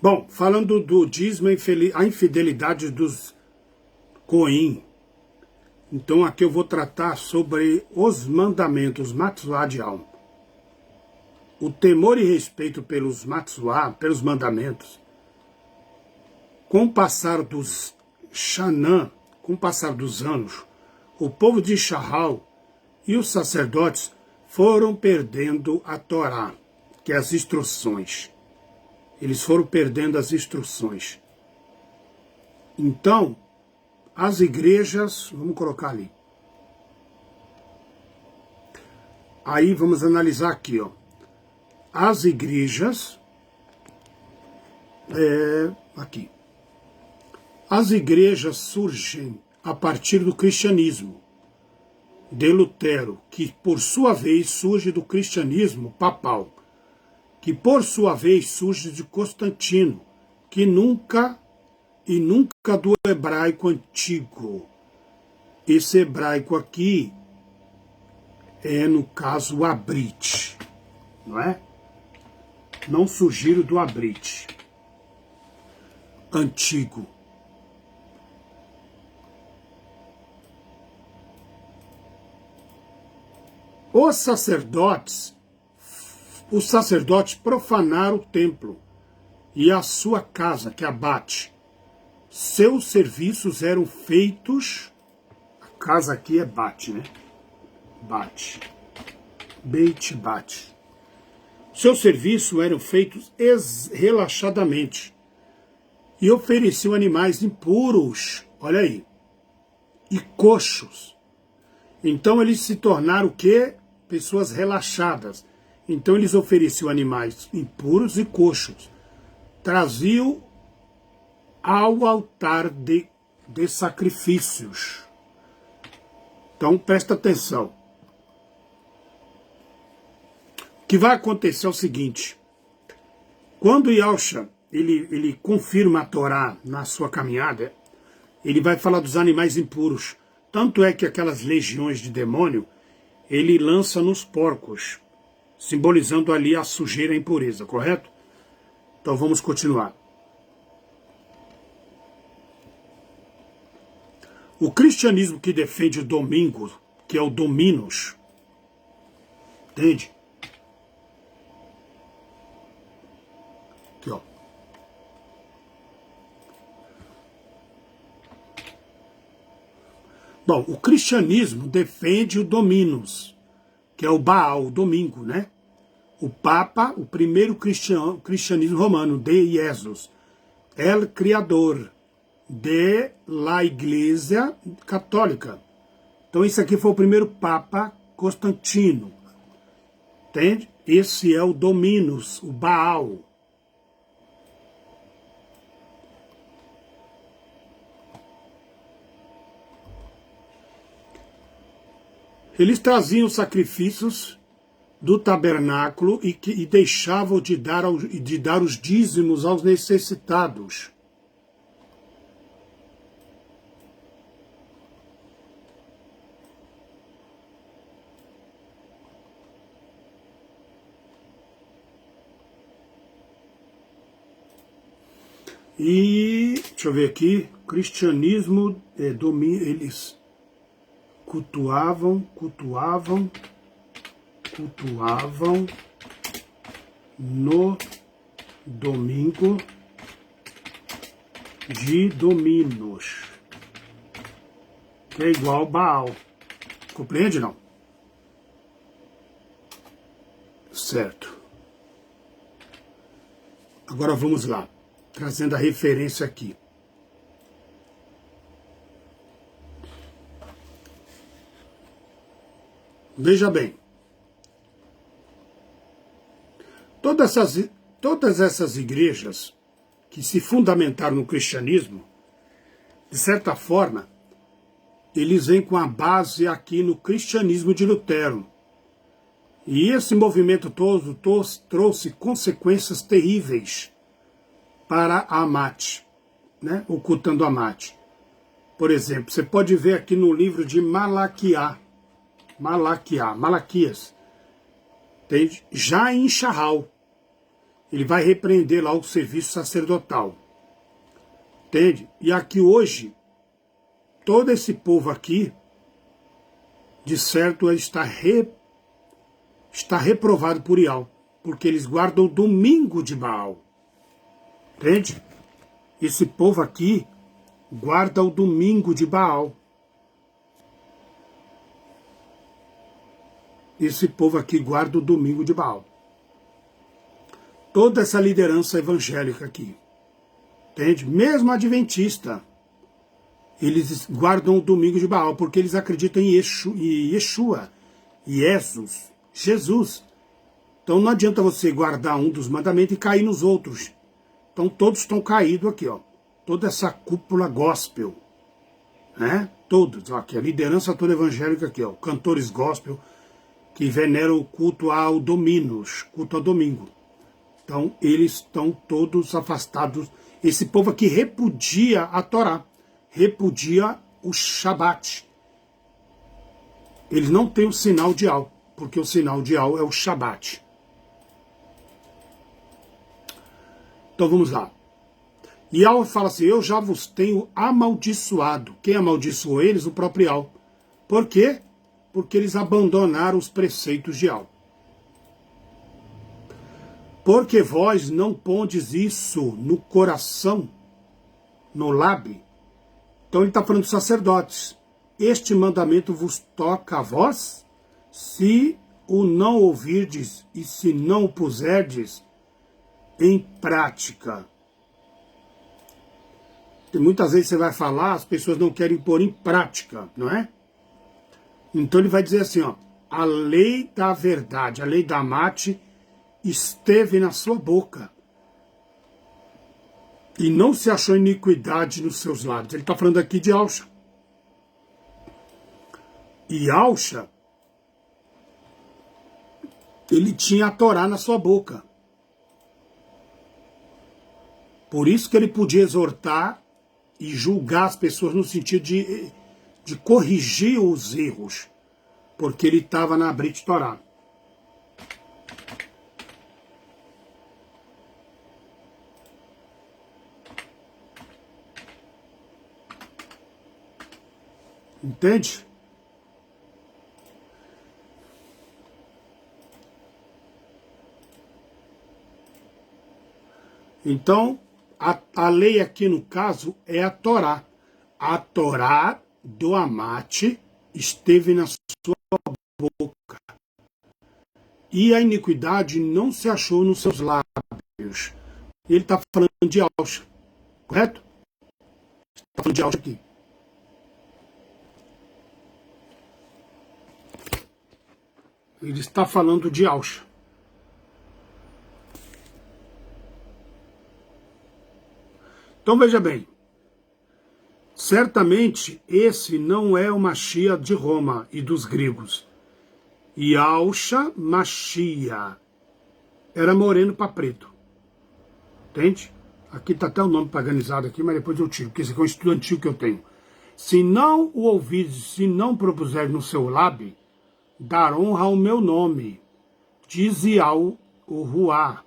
Bom, falando do dízimo, a infidelidade dos Cohen. Então aqui eu vou tratar sobre os mandamentos Matsuá de alma. O temor e respeito pelos Matsuá, pelos mandamentos, com o passar dos Xanã, com o passar dos anos, o povo de Israel e os sacerdotes foram perdendo a Torá, que é as instruções. Eles foram perdendo as instruções. Então, as igrejas, vamos colocar ali. Aí vamos analisar aqui, ó. As igrejas, aqui. As igrejas surgem a partir do cristianismo de Lutero, que por sua vez surge do cristianismo papal, que por sua vez surge de Constantino, que nunca do hebraico antigo. Esse hebraico aqui é, no caso, o Abrit, não é? Não surgiram do Abrit antigo. Os sacerdotes profanaram o templo e a sua casa, que é a Bate. Seus serviços eram feitos, a casa aqui é Bate, né? Bate. Beit Bate. Seus serviços eram feitos relaxadamente e ofereciam animais impuros, olha aí, e coxos. Então eles se tornaram o quê? Pessoas relaxadas. Então eles ofereciam animais impuros e coxos. Traziam ao altar de sacrifícios. Então presta atenção. O que vai acontecer é o seguinte. Quando Yahshua ele confirma a Torá na sua caminhada, ele vai falar dos animais impuros. Tanto é que aquelas legiões de demônio, ele lança nos porcos, simbolizando ali a sujeira e a impureza, correto? Então vamos continuar. O cristianismo que defende o domingo, que é o dominus, entende? Aqui, ó. Bom, o cristianismo defende o dominus, que é o Baal, o domingo, né? O Papa, o primeiro cristianismo romano, de Jesus, el Criador de la Igreja Católica. Então esse aqui foi o primeiro Papa, Constantino. Entende? Esse é o dominus, o Baal. Eles traziam sacrifícios do tabernáculo e deixavam de dar os dízimos aos necessitados. E, deixa eu ver aqui, cristianismo, eles cultuavam no domingo de Dominos, que é igual Baal. Compreende, não? Certo. Agora vamos lá, trazendo a referência aqui. Veja bem, todas essas igrejas que se fundamentaram no cristianismo, de certa forma, eles vêm com a base aqui no cristianismo de Lutero. E esse movimento todo trouxe consequências terríveis para a Amate, né? Ocultando a Amate. Por exemplo, você pode ver aqui no livro de Malaquias, entende? Já em Israel, Ele vai repreender lá o serviço sacerdotal. Entende? E aqui hoje, todo esse povo aqui, de certo, está reprovado por Ial, porque eles guardam o domingo de Baal. Entende? Esse povo aqui guarda o domingo de Baal. Esse povo aqui guarda o domingo de Baal. Toda essa liderança evangélica aqui, entende? Mesmo adventista, eles guardam o domingo de Baal, porque eles acreditam em Yeshua, Jesus. Então não adianta você guardar um dos mandamentos e cair nos outros. Então todos estão caídos aqui, ó. Toda essa cúpula gospel, né? Todos, ó, aqui, a liderança toda evangélica aqui, ó. Cantores gospel que veneram o culto ao culto ao domingo. Então eles estão todos afastados. Esse povo aqui repudia a Torá, repudia o Shabat. Eles não têm o sinal de Al, porque o sinal de Al é o Shabat. Então vamos lá. E Al fala assim, eu já vos tenho amaldiçoado. Quem amaldiçoou eles? O próprio Al. Por quê? Porque eles abandonaram os preceitos de Al. Porque vós não pondes isso no coração, no lábio. Então ele está falando dos sacerdotes. Este mandamento vos toca a vós, se o não ouvirdes e se não o puserdes em prática. E muitas vezes você vai falar, as pessoas não querem pôr em prática, não é? Então ele vai dizer assim, ó, a lei da verdade, a lei da mate, esteve na sua boca, e não se achou iniquidade nos seus lábios. Ele está falando aqui de Alcha. E Alcha, ele tinha a Torá na sua boca. Por isso que ele podia exortar e julgar as pessoas no sentido de corrigir os erros, porque ele estava na Brit Torá. Entende? Então, a lei aqui no caso é a Torá. A Torá do Amate esteve na sua boca. E a iniquidade não se achou nos seus lábios. Ele está falando de Alcha. Correto? Está falando de Alcha aqui. Ele está falando de Alcha. Então veja bem, certamente esse não é o Mashiach de Roma e dos gregos. E Alcha Mashiach era moreno para preto. Entende? Aqui está até o nome paganizado aqui, mas depois eu tiro, porque esse aqui é um estudo antigo que eu tenho. Se não o ouvides, se não propuser no seu lábio, dar honra ao meu nome, diz Ial, o Ruá.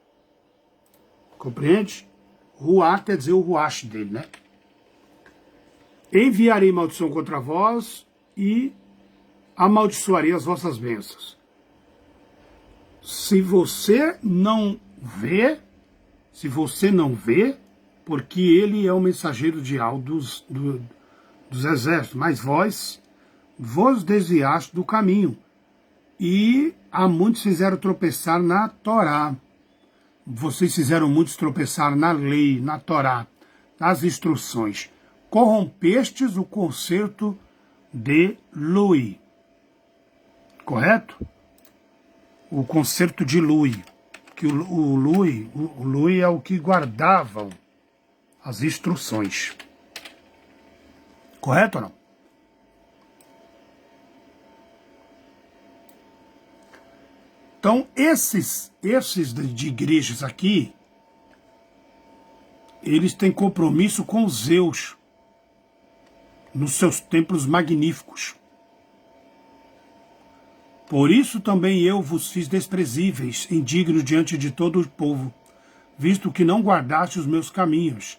Compreende? Ruá quer dizer o Ruach dele, né? Enviarei maldição contra vós e amaldiçoarei as vossas bênçãos. Se você não vê, porque ele é o mensageiro de Ial dos exércitos, mas vós vos desviaste do caminho. E a muitos fizeram tropeçar na Torá. Vocês fizeram muitos tropeçar na lei, na Torá, nas instruções. Corrompestes o concerto de Lui. Correto? O concerto de Lui. Que o Lui é o que guardavam as instruções. Correto ou não? Então, esses de igrejas aqui, eles têm compromisso com os Zeus, nos seus templos magníficos. Por isso também eu vos fiz desprezíveis, indignos diante de todo o povo, visto que não guardaste os meus caminhos,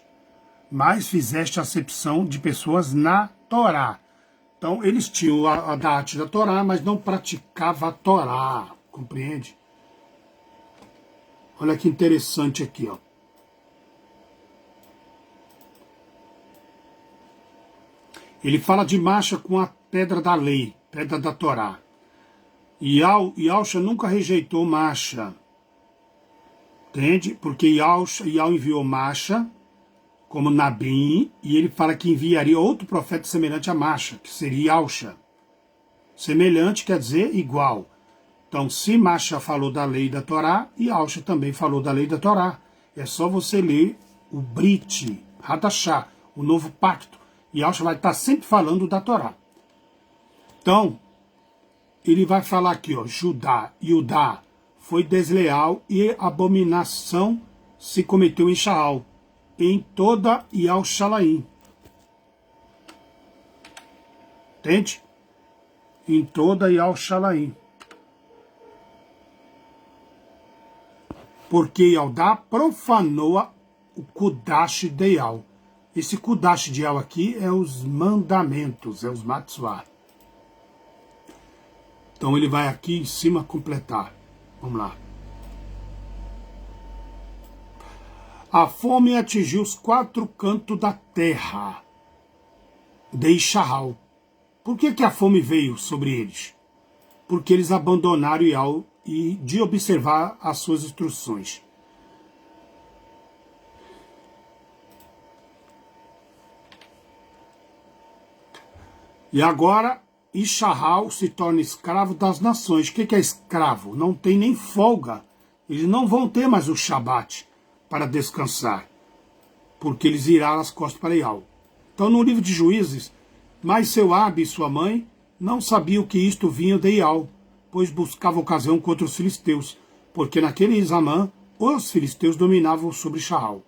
mas fizeste acepção de pessoas na Torá. Então, eles tinham a arte da Torá, mas não praticava a Torá, compreende? Olha que interessante aqui, ó. Ele fala de marcha com a pedra da lei, pedra da Torá. Yahushua nunca rejeitou marcha, entende? Porque Yahushua enviou marcha como Nabim, e ele fala que enviaria outro profeta semelhante a Masha, que seria Yahushua. Semelhante quer dizer igual. Então, se Masha falou da lei da Torá, Yahushua também falou da lei da Torá. É só você ler o Brit, Hadashah, o novo pacto. Yahushua vai estar sempre falando da Torá. Então, ele vai falar aqui, ó, Judá foi desleal e abominação se cometeu em Shaal, em toda Yahushalaim. Entende? Em toda Yahushalaim. Porque Yaldá profanou o Kudash de Yal. Esse Kudash de Yal aqui é os mandamentos, é os Matsuá. Então ele vai aqui em cima completar. Vamos lá. A fome atingiu os 4 cantos da terra de Ishahal. Por que a fome veio sobre eles? Porque eles abandonaram Yal e de observar as suas instruções. E agora Ishahal se torna escravo das nações. O que é escravo? Não tem nem folga. Eles não vão ter mais o Shabat para descansar, porque eles viraram as costas para Yal. Então, no livro de Juízes, mas seu Abi e sua mãe não sabiam que isto vinha de Yal, pois buscava ocasião contra os filisteus, porque naquele Zamã os filisteus dominavam sobre Shaal.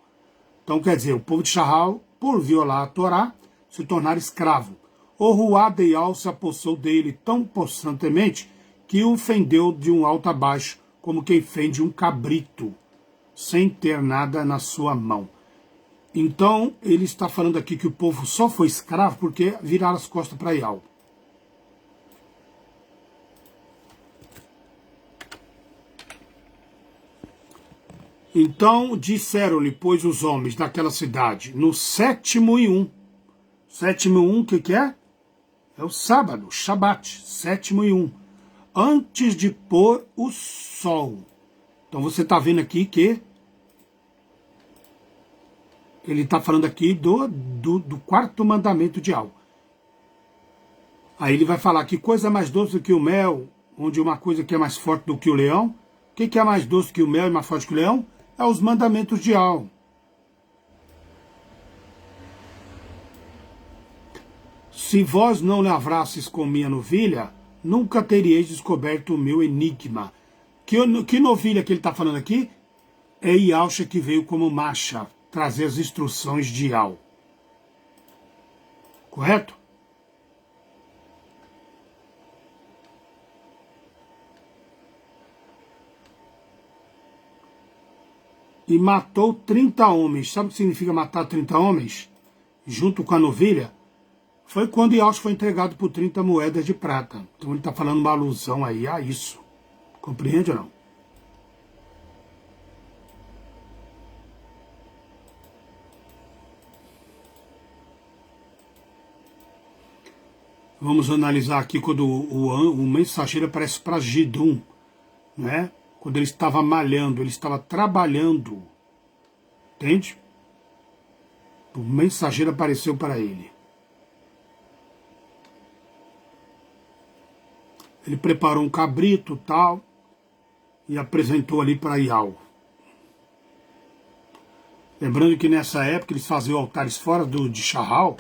Então, quer dizer, o povo de Shaal, por violar a Torá, se tornaram escravo. O Ruá de Yal se apossou dele tão possantemente que o fendeu de um alto a baixo, como quem fende um cabrito, sem ter nada na sua mão. Então, ele está falando aqui que o povo só foi escravo porque viraram as costas para Yal. Então disseram-lhe, pois, os homens daquela cidade, no 7º 7º o que é? É o sábado, Shabat, 7º antes de pôr o sol. Então você está vendo aqui que ele está falando aqui do 4º mandamento de Yal. Aí ele vai falar que coisa mais doce do que o mel, onde uma coisa que é mais forte do que o leão. O que é mais doce que o mel e mais forte que o leão? É os mandamentos de Yal. Se vós não lavrasses com minha novilha, nunca teríeis descoberto o meu enigma. Que novilha que ele está falando aqui? É Yahushua que veio como Masha, trazer as instruções de Yal. Correto? E matou 30 homens. Sabe o que significa matar 30 homens? Junto com a novilha? Foi quando Yahushua foi entregado por 30 moedas de prata. Então ele está falando uma alusão aí a isso. Compreende ou não? Vamos analisar aqui quando o mensageiro aparece para Gidom, né? Quando ele estava malhando, ele estava trabalhando. Entende? O mensageiro apareceu para ele. Ele preparou um cabrito tal e apresentou ali para Yal. Lembrando que nessa época eles faziam altares fora de Shaal,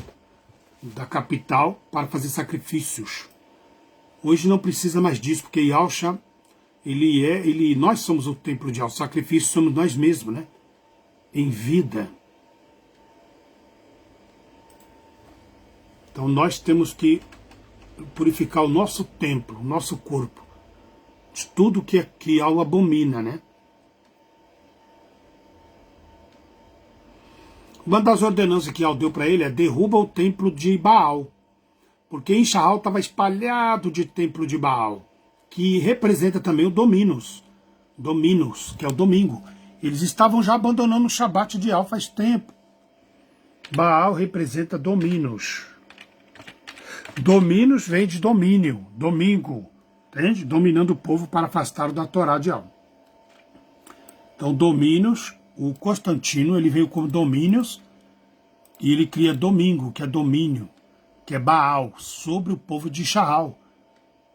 da capital, para fazer sacrifícios. Hoje não precisa mais disso, porque Yahushua, nós somos o templo de Yal, o sacrifício somos nós mesmos, né? Em vida. Então nós temos que purificar o nosso templo, o nosso corpo, de tudo que Yal abomina, né? Uma das ordenanças que Al deu para ele é derruba o templo de Baal. Porque em Shaal estava espalhado de templo de Baal, que representa também o Dominus. Dominus, que é o domingo. Eles estavam já abandonando o Shabat de Al faz tempo. Baal representa Dominus. Dominus vem de domínio, domingo, entende? Dominando o povo para afastar da Torá de Al. Então, Dominus, o Constantino, ele veio como Domínios e ele cria domingo, que é domínio, que é Baal, sobre o povo de Shaal.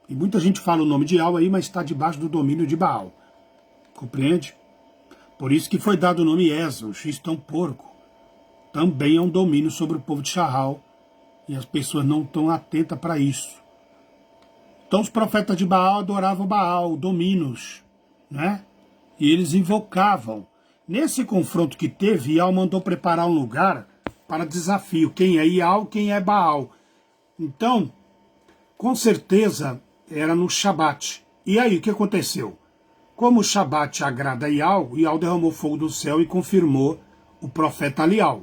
E muita gente fala o nome de Al aí, mas está debaixo do domínio de Baal. Compreende? Por isso que foi dado o nome Esau, X-tão porco. Também é um domínio sobre o povo de Shaal. E as pessoas não estão atentas para isso. Então os profetas de Baal adoravam Baal, Dominus, né? E eles invocavam. Nesse confronto que teve, Ial mandou preparar um lugar para desafio. Quem é Ial, quem é Baal. Então, com certeza, era no Shabat. E aí, o que aconteceu? Como o Shabat agrada a Ial, Ial derramou fogo do céu e confirmou o profeta Alial.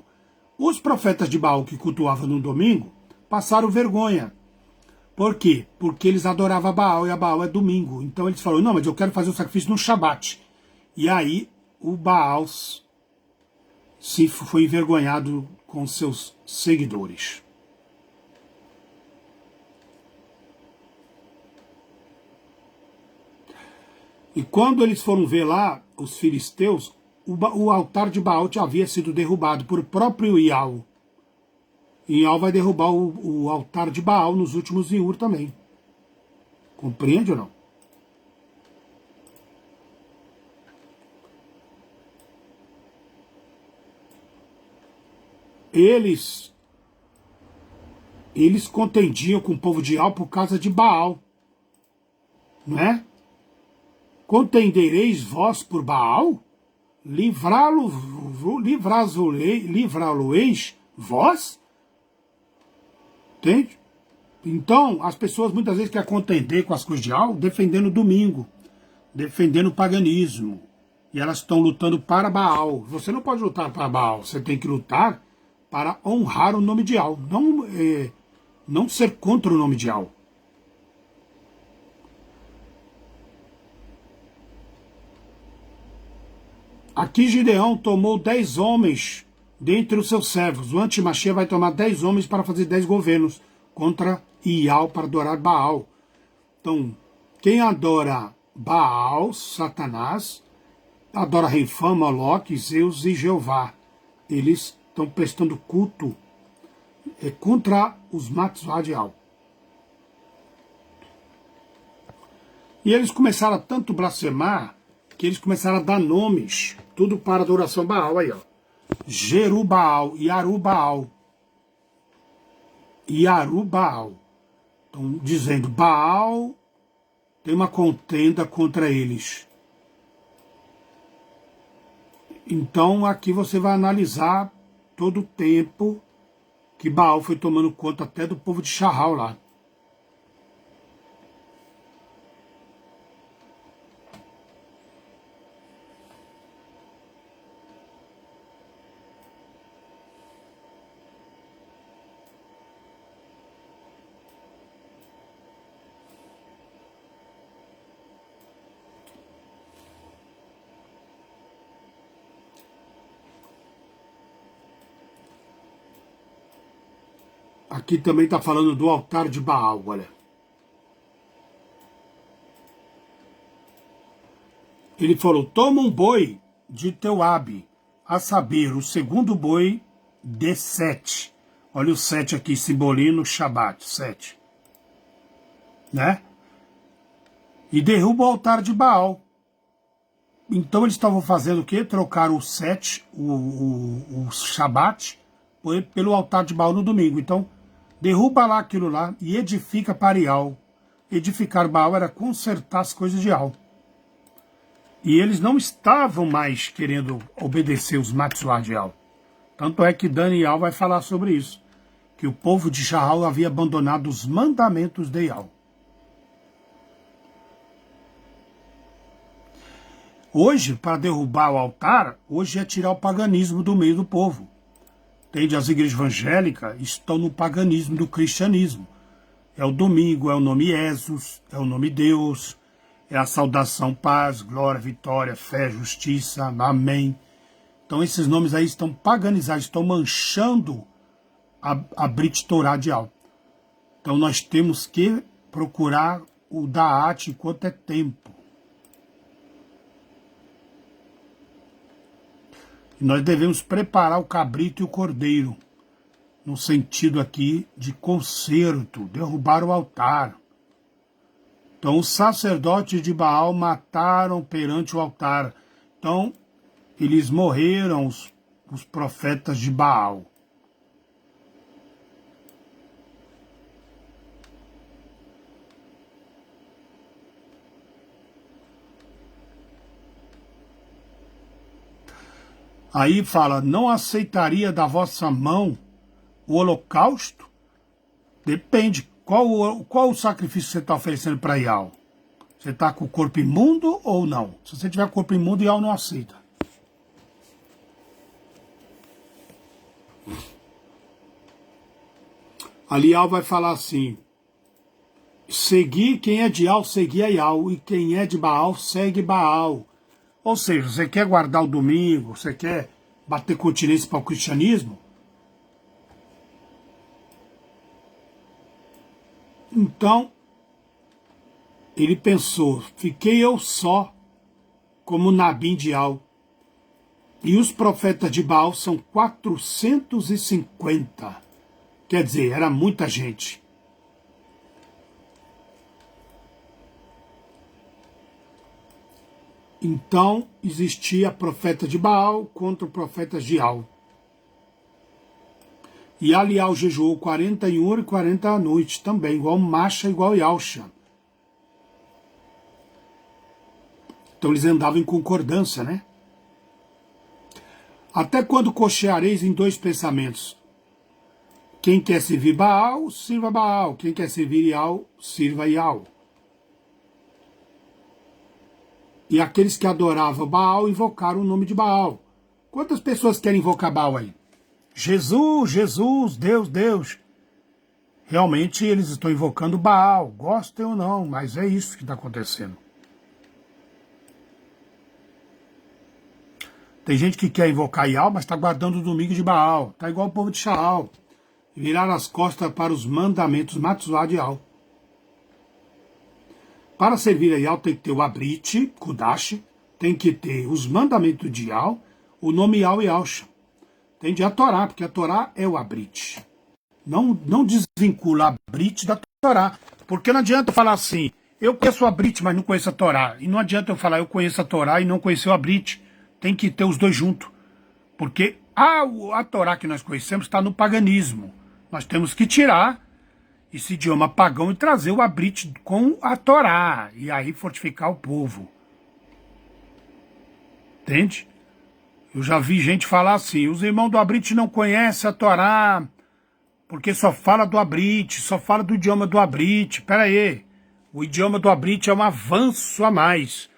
Os profetas de Baal que cultuavam no domingo passaram vergonha. Por quê? Porque eles adoravam Baal e a Baal é domingo. Então eles falaram, não, mas eu quero fazer o sacrifício no Shabat. E aí o Baal se foi envergonhado com seus seguidores. E quando eles foram ver lá, os filisteus, o altar de Baal já havia sido derrubado por próprio Ial. E Ial vai derrubar o altar de Baal nos últimos Iur também. Compreende ou não? Eles contendiam com o povo de Ial por causa de Baal. Não é? Contendereis vós por Baal? Livrá-lo-eis vós? Entende? Então, as pessoas muitas vezes querem contender com as coisas de Al, defendendo o domingo, defendendo o paganismo. E elas estão lutando para Baal. Você não pode lutar para Baal, você tem que lutar para honrar o nome de Al, não ser contra o nome de Al. Aqui Gideão tomou 10 homens dentre os seus servos. O Antimachia vai tomar 10 homens para fazer 10 governos contra Ial para adorar Baal. Então, quem adora Baal, Satanás, adora Renfã, Moloque, Zeus e Jeová. Eles estão prestando culto contra os Matzvah de Al. E eles começaram a tanto blasfemar que eles começaram a dar nomes, tudo para adoração Baal aí, ó. Jerubaal, Yarubaal. Yarubaal. Estão dizendo, Baal tem uma contenda contra eles. Então aqui você vai analisar todo o tempo que Baal foi tomando conta até do povo de Shaal lá. Aqui também está falando do altar de Baal, olha. Ele falou, toma um boi de Teuabe, a saber, o segundo boi de 7. Olha o 7 aqui, simbolino Shabat, 7. Né? E derruba o altar de Baal. Então eles estavam fazendo o quê? Trocaram o 7, o Shabat, pelo altar de Baal no domingo. Então, derruba lá aquilo lá e edifica para Ial. Edificar Baal era consertar as coisas de Ial. E eles não estavam mais querendo obedecer os Matzvah de Ial. Tanto é que Daniel vai falar sobre isso. Que o povo de Shaal havia abandonado os mandamentos de Ial. Hoje, para derrubar o altar, hoje é tirar o paganismo do meio do povo. Entende? As igrejas evangélicas estão no paganismo do cristianismo. É o domingo, é o nome Jesus, é o nome Deus, é a saudação, paz, glória, vitória, fé, justiça, amém. Então esses nomes aí estão paganizados, estão manchando a Brit Torá de algo. Então nós temos que procurar o Da'at enquanto é tempo. E nós devemos preparar o cabrito e o cordeiro, no sentido aqui de conserto, derrubar o altar. Então os sacerdotes de Baal mataram perante o altar. Então eles morreram, os profetas de Baal. Aí fala, não aceitaria da vossa mão o holocausto? Depende. Qual o sacrifício você está oferecendo para Ial? Você está com o corpo imundo ou não? Se você tiver corpo imundo, Ial não aceita. Ali Ial vai falar assim, seguir quem é de Ial, seguir a Ial, e quem é de Baal, segue Baal. Ou seja, você quer guardar o domingo, você quer bater continência para o cristianismo? Então, ele pensou, fiquei eu só como Nabim de Al. E os profetas de Baal são 450. Quer dizer, era muita gente. Então, existia profeta de Baal contra profetas de Al. E Alial jejuou 41 e 40 à noite também, igual Macha, igual Yalcha. Então eles andavam em concordância, né? Até quando cocheareis em dois pensamentos? Quem quer servir Baal, sirva Baal. Quem quer servir Ial, sirva Ial. E aqueles que adoravam Baal invocaram o nome de Baal. Quantas pessoas querem invocar Baal aí? Jesus, Jesus, Deus, Deus. Realmente eles estão invocando Baal, gostem ou não, mas é isso que está acontecendo. Tem gente que quer invocar Ial, mas está guardando o domingo de Baal. Está igual o povo de Shaal. Virar as costas para os mandamentos Matsuá de Ial. Para servir a Ial tem que ter o Abrit, Kudash, tem que ter os mandamentos de Ial, o nome Ial e Yalcha. Tem de a Torá, porque a Torá é o Abrit. Não desvincula a Abrit da Torá. Porque não adianta eu falar assim, eu conheço o Abrit, mas não conheço a Torá. E não adianta eu falar, eu conheço a Torá e não conheço o Abrit. Tem que ter os dois juntos. Porque a Torá que nós conhecemos está no paganismo. Nós temos que tirar esse idioma pagão e trazer o Abrit com a Torá. E aí fortificar o povo. Entende? Eu já vi gente falar assim, os irmãos do Abrit não conhecem a Torá, porque só fala do Abrit, só fala do idioma do Abrit. Pera aí, o idioma do Abrit é um avanço a mais.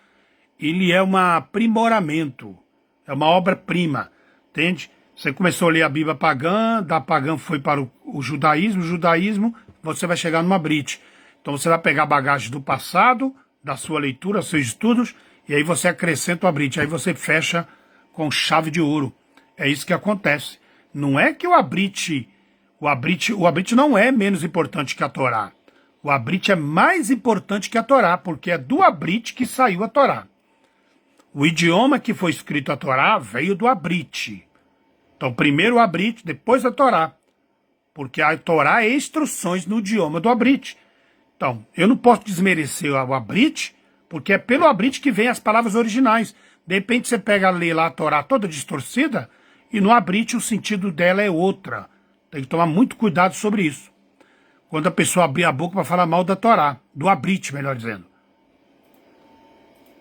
Ele é um aprimoramento, é uma obra-prima, entende? Você começou a ler a Bíblia pagã, da pagã foi para o judaísmo, você vai chegar no Abrit. Então você vai pegar a bagagem do passado, da sua leitura, dos seus estudos, e aí você acrescenta o Abrit, aí você fecha com chave de ouro. É isso que acontece. Não é que o Abrit não é menos importante que a Torá. O Abrit é mais importante que a Torá, porque é do Abrit que saiu a Torá. O idioma que foi escrito a Torá veio do Abrit. Então, primeiro o Abrit, depois a Torá. Porque a Torá é instruções no idioma do Abrit. Então, eu não posso desmerecer o Abrit, porque é pelo Abrit que vem as palavras originais. De repente você pega a ler lá a Torá toda distorcida, e no Abrit o sentido dela é outra. Tem que tomar muito cuidado sobre isso. Quando a pessoa abrir a boca para falar mal da Torá, do Abrit, melhor dizendo.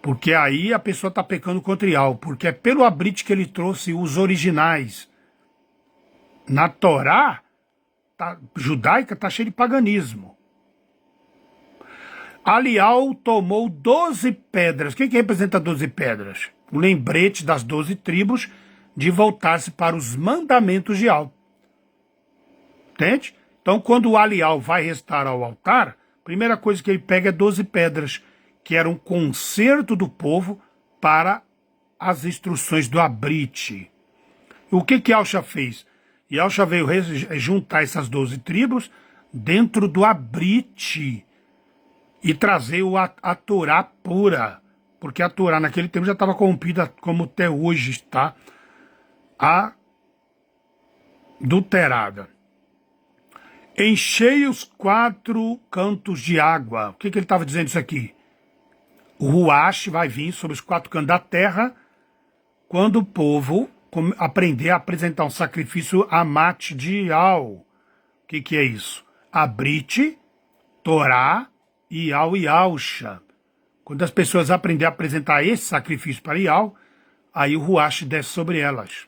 Porque aí a pessoa está pecando contra Ial, porque é pelo Abrit que ele trouxe os originais. Na Torá judaica está cheio de paganismo. Alial tomou 12 pedras. O que representa 12 pedras? O lembrete das 12 tribos de voltar-se para os mandamentos de Ial. Entende? Então, quando o Alial vai restaurar o altar, a primeira coisa que ele pega é 12 pedras, que era um concerto do povo para as instruções do Abrite. O que Yahshua fez? Yahshua veio juntar essas 12 tribos dentro do Abrite e trazer a Torá pura, porque a Torá naquele tempo já estava corrompida, como até hoje está adulterada. Enchei os 4 cantos de água. O que ele estava dizendo isso aqui? O Ruach vai vir sobre os 4 cantos da terra quando o povo aprender a apresentar um sacrifício a Matdial. O que é isso? Abrite, Torá, Ial e Yahshua. Quando as pessoas aprenderem a apresentar esse sacrifício para Ial, aí o Ruach desce sobre elas.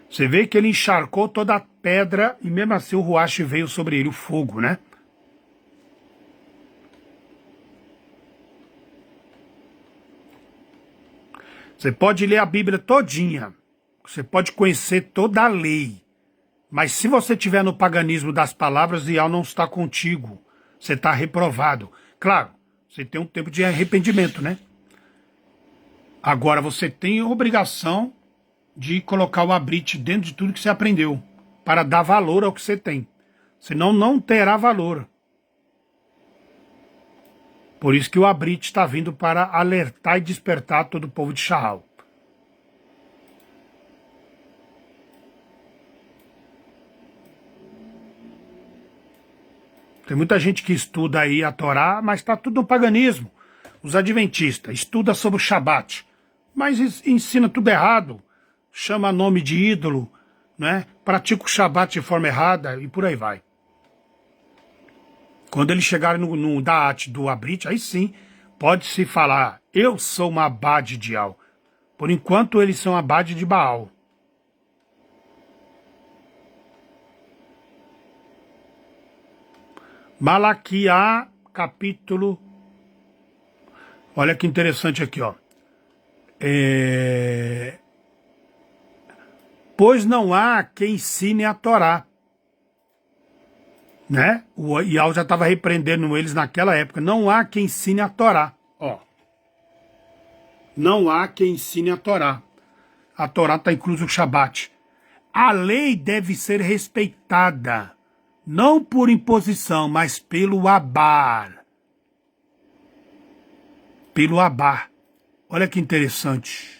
Você vê que ele encharcou toda a pedra e mesmo assim o Ruach veio sobre ele, o fogo, né? Você pode ler a Bíblia todinha, você pode conhecer toda a lei, mas se você estiver no paganismo das palavras, Ial não está contigo, você está reprovado. Claro, você tem um tempo de arrependimento, né? Agora você tem a obrigação de colocar o Abrite dentro de tudo que você aprendeu, para dar valor ao que você tem. Senão não terá valor. Por isso que o Abrite está vindo para alertar e despertar todo o povo de Sha'al. Tem muita gente que estuda aí a Torá, mas está tudo no paganismo. Os adventistas estudam sobre o Shabat, mas ensina tudo errado. Chama nome de ídolo, né? Pratica o Shabat de forma errada e por aí vai. Quando eles chegarem no Da'at do Abrite, aí sim, pode-se falar, eu sou uma abade de Ial. Por enquanto, eles são abade de Baal. Malaquiá, capítulo... Olha que interessante aqui, ó. Pois não há quem ensine a Torá. Né? O Ial já estava repreendendo eles naquela época. Não há quem ensine a Torá. Ó. Não há quem ensine a Torá. A Torá está incluso o Shabat. A lei deve ser respeitada, não por imposição, mas pelo Abar. Pelo Abar. Olha que interessante.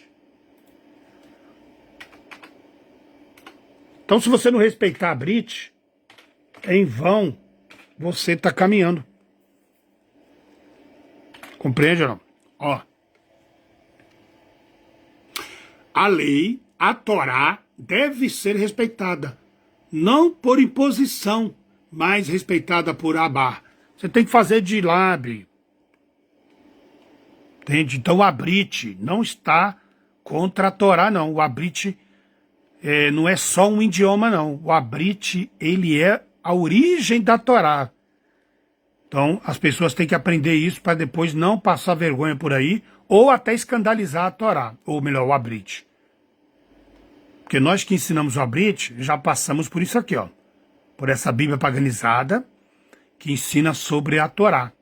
Então, se você não respeitar a Brit, em vão você está caminhando. Compreende ou não? Ó. A lei, a Torá, deve ser respeitada. Não por imposição, mas respeitada por Abar. Você tem que fazer de lábio. Entende? Então o Abrite não está contra a Torá, não. O Abrite não é só um idioma, não. O Abrite, ele é a origem da Torá. Então, as pessoas têm que aprender isso para depois não passar vergonha por aí ou até escandalizar a Torá, ou melhor, o Abrite. Porque nós que ensinamos o Abrite já passamos por isso aqui, ó. Por essa Bíblia paganizada que ensina sobre a Torá.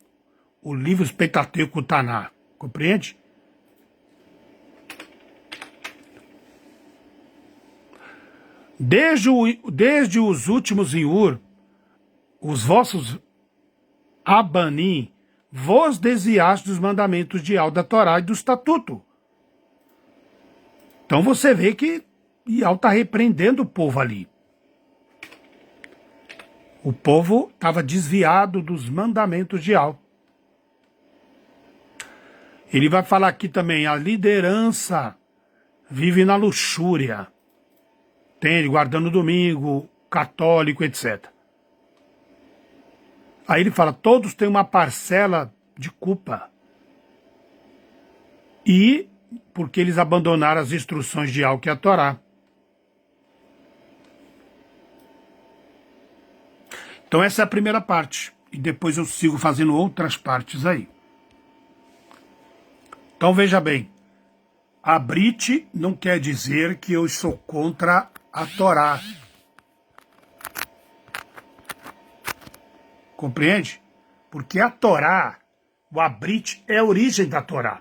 O livro Pentateuco Taná. Compreende? Desde os últimos em Ur, os vossos Abanim, vos desviaste dos mandamentos de Ial, da Torá e do Estatuto. Então você vê que Ial está repreendendo o povo ali. O povo estava desviado dos mandamentos de Ial. Ele vai falar aqui também, a liderança vive na luxúria. Entende? Guardando o domingo, católico, etc. Aí ele fala, todos têm uma parcela de culpa. E porque eles abandonaram as instruções de Ial, que é a Torá. Então essa é a primeira parte. E depois eu sigo fazendo outras partes aí. Então veja bem. Abrite não quer dizer que eu sou contra a Torá. Compreende? Porque a Torá, o Abrit, é a origem da Torá.